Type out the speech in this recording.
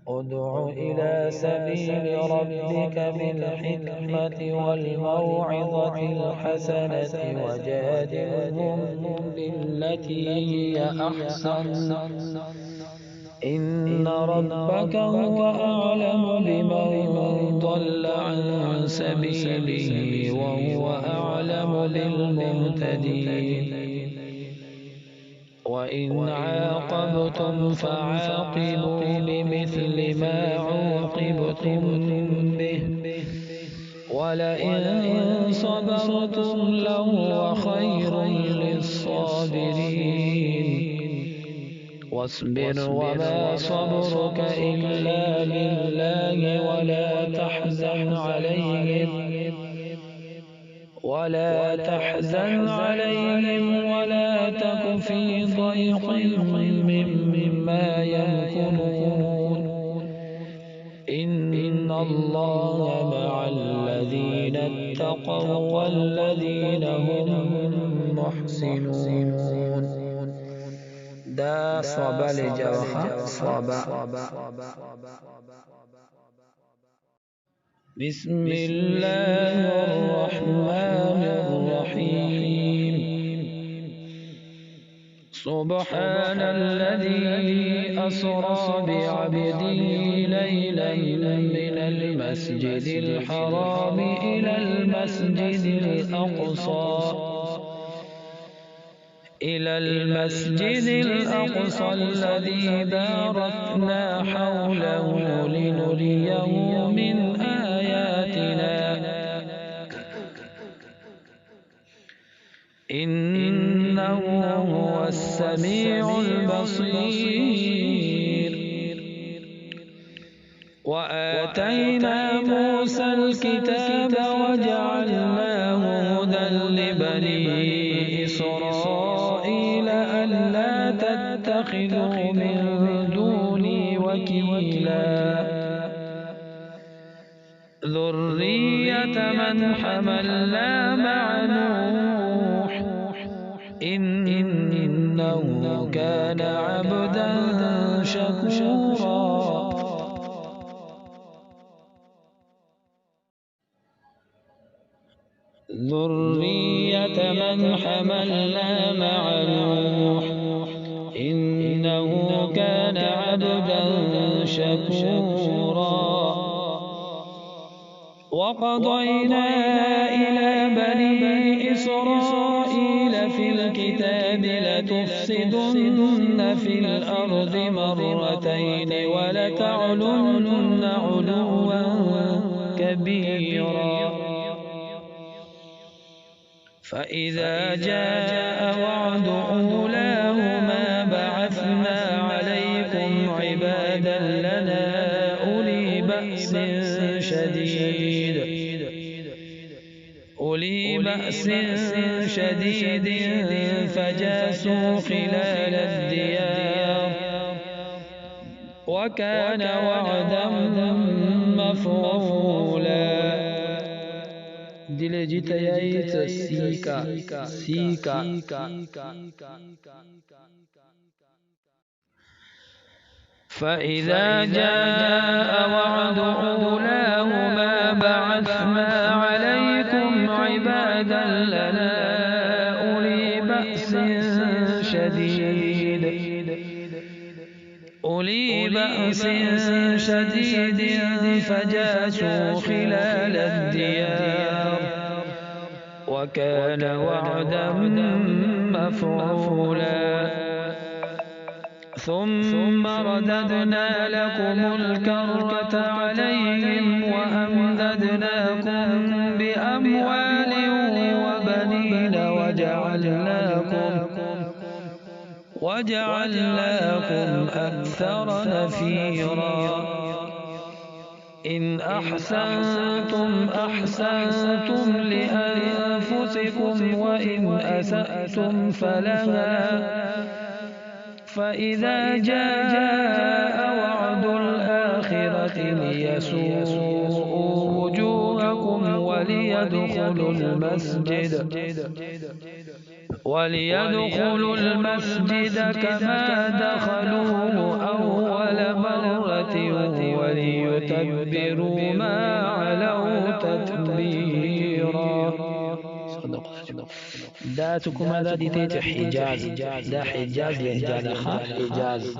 ادع إلى سبيل ربك بالحكمة والموعظة الحسنة وجادلهم بالتي هي أحسن إن ربك هو أعلم بمن ضل عن سبيله وهو أعلم بالمهتدين وإن عاقبتم فعاقبوا بمثل ما عوقبتم به ولئن صبرتم لهو خير للصابرين واصبر وما صبرك إلا بالله ولا تحزن عليهم ولا تك في ضيق مما يمكرون إن الله مع الذين اتقوا والذين هم محسنون. دا صوبا لجوخة صوبا. بسم الله الرحمن الرحيم سبحان الذي أسرى بعبده ليلا من المسجد الحرام إلى المسجد الأقصى الذي باركنا حوله لنريه من آياتنا إنه هو السميع البصير وآتينا موسى الكتاب وجعلناه هدى لبني إسرائيل ألا تتخذوا من دوني وكيلا ذرية من حملنا مع نوح إنه كان عبدا شكورا ذرية من حملنا مع نوح إنه كان عبدا شكورا وقضينا إلى بني إسرائيل في الكتاب لتفسدن في الأرض مرتين ولتعلن علوا كبيرا فإذا جاء وعد أولاهما بعثنا عليكم عبادا لنا أولي بأس شديد فجاسوا خلال الديار وكان وعدا مفعولا دل جيت يايت سيكا فإذا جاء وعد أولاهما بعثنا عليكم عبادا لنا أولي بأس شديد فجاسوا خلال الديار وكان وعدا مفعولا ثم رددنا لكم الكرة عليهم وأمددناكم بأموال وبنين وجعلناكم أكثر نفيرا إن أحسنتم أحسنتم لأنفسكم وإن أسأتم فلها فإذا جاء وعد الآخرة ليسوءوا وجوهكم وليدخلوا المسجد كما دخلوه أول مرة ليتبروا ما علوا تتبيرا. دا تكما دا دي تيت حجاز، دا حجاز لهجة لخا حجاز.